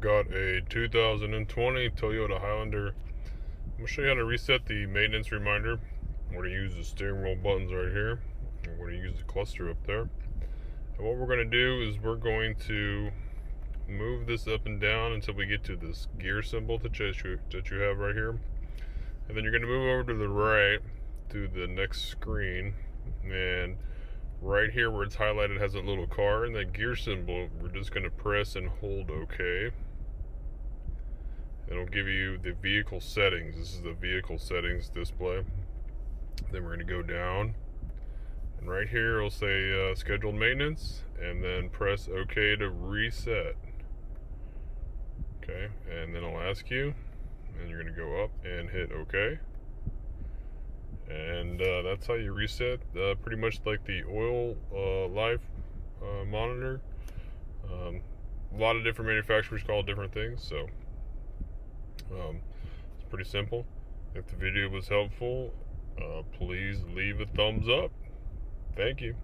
got a 2020 Toyota Highlander. I'm going to show you how to reset the maintenance reminder. We're going to use the steering wheel buttons right here. We're going to use the cluster up there. And what we're going to do is we're going to move this up and down until we get to this gear symbol that you have right here. And then you're going to move over to the right to the next screen. And right here where it's highlighted has a little car, and that gear symbol, we're just going to press and hold OK. It'll give you the vehicle settings. This is the vehicle settings display. Then we're going to go down, and right here it'll say scheduled maintenance, and then press OK to reset. Okay, and then it'll ask you, and you're going to go up and hit OK. And that's how you reset, pretty much like the oil life monitor. A lot of different manufacturers call it different things, so it's pretty simple. If the video was helpful, please leave a thumbs up. Thank you.